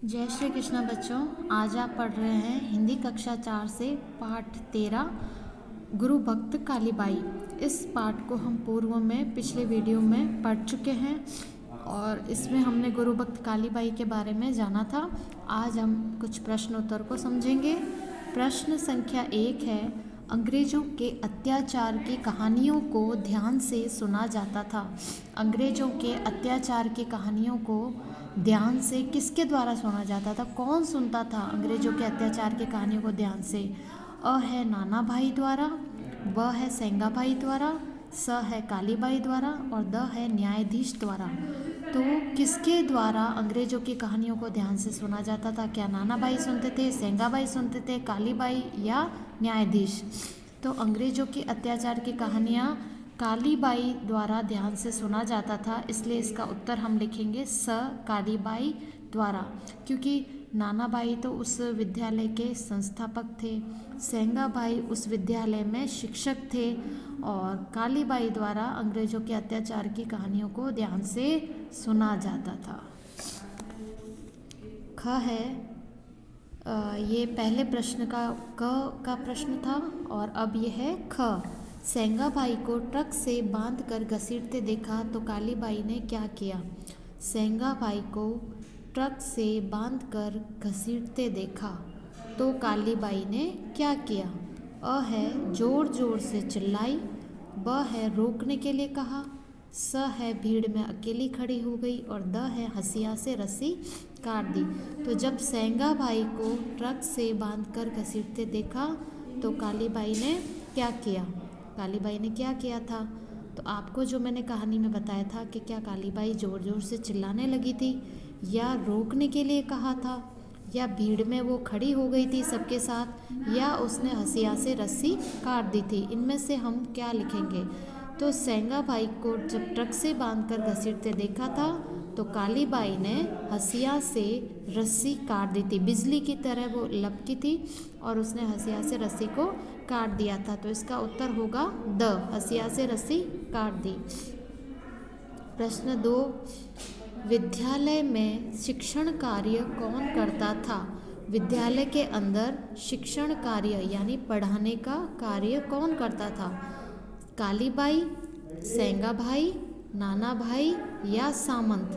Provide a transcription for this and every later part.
जय श्री कृष्ण बच्चों। आज आप पढ़ रहे हैं हिंदी कक्षा 4 से पाठ 13 गुरु भक्त कालीबाई। इस पाठ को हम पूर्व में पिछले वीडियो में पढ़ चुके हैं और इसमें हमने गुरु भक्त कालीबाई के बारे में जाना था। आज हम कुछ प्रश्न उत्तर को समझेंगे। प्रश्न संख्या 1 है, अंग्रेजों के अत्याचार की कहानियों को ध्यान से सुना जाता था। अंग्रेजों के अत्याचार की कहानियों को ध्यान से किसके द्वारा सुना जाता था? कौन सुनता था अंग्रेजों के अत्याचार की कहानियों को ध्यान से? अ है नाना भाई द्वारा, ब है सेंगा भाई द्वारा, स है कालीबाई द्वारा और द है न्यायाधीश द्वारा। तो किसके द्वारा अंग्रेजों की कहानियों को ध्यान से सुना जाता था? क्या नाना भाई सुनते थे, सेंगा भाई सुनते थे, कालीबाई या न्यायाधीश? तो अंग्रेजों की अत्याचार की कहानियाँ कालीबाई द्वारा ध्यान से सुना जाता था, इसलिए इसका उत्तर हम लिखेंगे स कालीबाई द्वारा, क्योंकि नाना भाई तो उस विद्यालय के संस्थापक थे, सेंगा भाई उस विद्यालय में शिक्षक थे और कालीबाई द्वारा अंग्रेजों के अत्याचार की कहानियों को ध्यान से सुना जाता था। ख है ये पहले प्रश्न का प्रश्न था और अब यह है ख। सेंगा भाई को ट्रक से बांधकर घसीटते देखा तो कालीबाई ने क्या किया? सेंगा भाई को ट्रक से बांधकर घसीटते देखा तो कालीबाई ने क्या किया? अ है जोर जोर से चिल्लाई, ब है रोकने के लिए कहा, स है भीड़ में अकेली खड़ी हो गई और द है हंसिया से रस्सी काट दी। तो जब सेंगा भाई को ट्रक से बांधकर घसीटते देखा तो कालीबाई ने क्या किया? कालीबाई ने क्या किया था? तो आपको जो मैंने कहानी में बताया था कि क्या कालीबाई ज़ोर ज़ोर से चिल्लाने लगी थी या रोकने के लिए कहा था या भीड़ में वो खड़ी हो गई थी सबके साथ या उसने हंसिया से रस्सी काट दी थी? इनमें से हम क्या लिखेंगे? तो सेंगा भाई को जब ट्रक से बांधकर घसीटते देखा था तो कालीबाई ने हंसिया से रस्सी काट दी थी। बिजली की तरह वो लपकी थी और उसने हंसिया से रस्सी को काट दिया था। तो इसका उत्तर होगा द, हंसिया से रस्सी काट दी। प्रश्न 2, विद्यालय में शिक्षण कार्य कौन करता था? विद्यालय के अंदर शिक्षण कार्य यानी पढ़ाने का कार्य कौन करता था? कालीबाई, सेंगा भाई, नाना भाई या सामंत?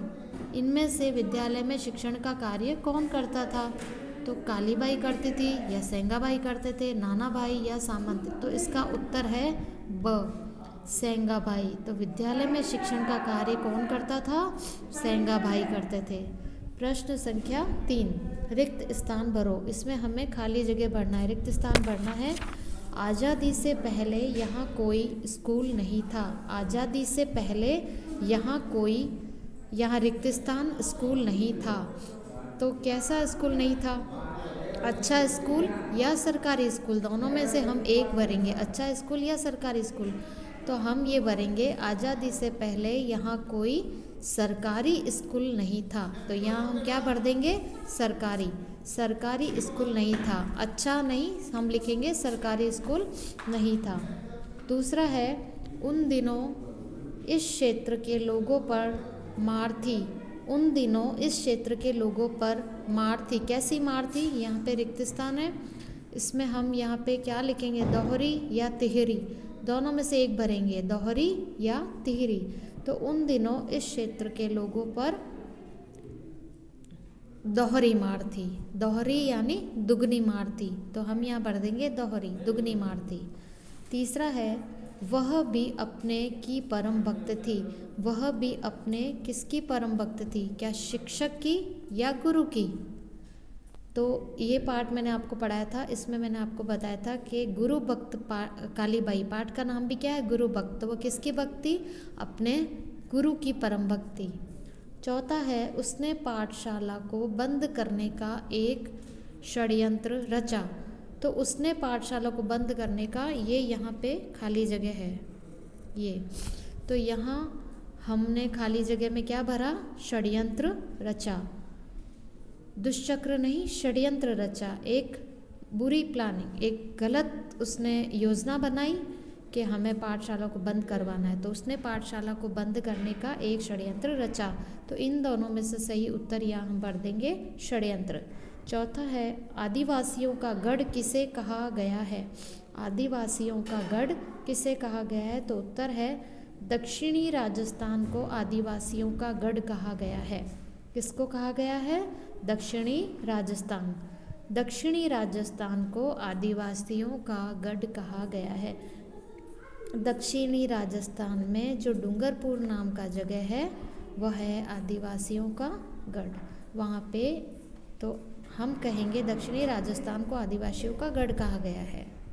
इनमें से विद्यालय में शिक्षण का कार्य कौन करता था? तो कालीबाई करती थी या सेंगा भाई करते थे, नाना भाई या सामंत? तो इसका उत्तर है ब, सेंगा भाई। तो विद्यालय में शिक्षण का कार्य कौन करता था? सेंगा भाई करते थे। प्रश्न संख्या 3, रिक्त स्थान भरो। इसमें हमें खाली जगह भरना है, रिक्त स्थान भरना है। आज़ादी से पहले यहाँ कोई स्कूल नहीं था। आज़ादी से पहले यहाँ रिक्त स्थान स्कूल नहीं था। तो कैसा स्कूल नहीं था? अच्छा स्कूल या सरकारी स्कूल? दोनों में से हम एक भरेंगे, अच्छा स्कूल या सरकारी स्कूल। तो हम ये भरेंगे आज़ादी से पहले यहाँ कोई सरकारी स्कूल नहीं था। तो यहाँ हम क्या भर देंगे? सरकारी। सरकारी स्कूल नहीं था। अच्छा नहीं, हम लिखेंगे सरकारी स्कूल नहीं था। दूसरा है, उन दिनों इस क्षेत्र के लोगों पर मार थी। उन दिनों इस क्षेत्र के लोगों पर मार थी। कैसी मार थी? यहाँ पे रिक्त स्थान है, इसमें हम यहाँ पे क्या लिखेंगे? दोहरी या तिहरी? दोनों में से एक भरेंगे, दोहरी या तिहरी। तो उन दिनों इस क्षेत्र के लोगों पर दोहरी मार थी। दोहरी यानी दुगनी मार थी, तो हम यहाँ भर देंगे दोहरी, दुगनी मार थी। तीसरा है, वह भी अपने की परम भक्त थी। वह भी अपने किसकी परम भक्त थी? क्या शिक्षक की या गुरु की? तो ये पाठ मैंने आपको पढ़ाया था, इसमें मैंने आपको बताया था कि गुरु भक्त कालीबाई, पाठ का नाम भी क्या है? गुरु भक्त। तो वो किसकी भक्ति? अपने गुरु की परम भक्ति। चौथा है, उसने पाठशाला को बंद करने का एक षड्यंत्र रचा। तो उसने पाठशाला को बंद करने का, ये यहाँ पे खाली जगह है ये, तो यहाँ हमने खाली जगह में क्या भरा? षड्यंत्र रचा। दुष्चक्र नहीं, षड्यंत्र रचा। एक बुरी प्लानिंग, एक गलत उसने योजना बनाई कि हमें पाठशाला को बंद करवाना है, तो उसने पाठशाला को बंद करने का एक षड्यंत्र रचा। तो इन दोनों में से सही उत्तर यहाँ हम भर देंगे षड्यंत्र। चौथा है आदिवासियों का गढ़ किसे कहा गया है। आदिवासियों का गढ़ किसे कहा गया है, तो उत्तर है दक्षिणी राजस्थान को आदिवासियों का गढ़ कहा गया है। किसको कहा गया है, दक्षिणी राजस्थान। दक्षिणी राजस्थान को आदिवासियों का गढ़ कहा गया है। दक्षिणी राजस्थान में जो डूंगरपुर नाम का जगह है वह है आदिवासियों का गढ़। वहाँ पे तो हम कहेंगे दक्षिणी राजस्थान को आदिवासियों का गढ़ कहा गया है।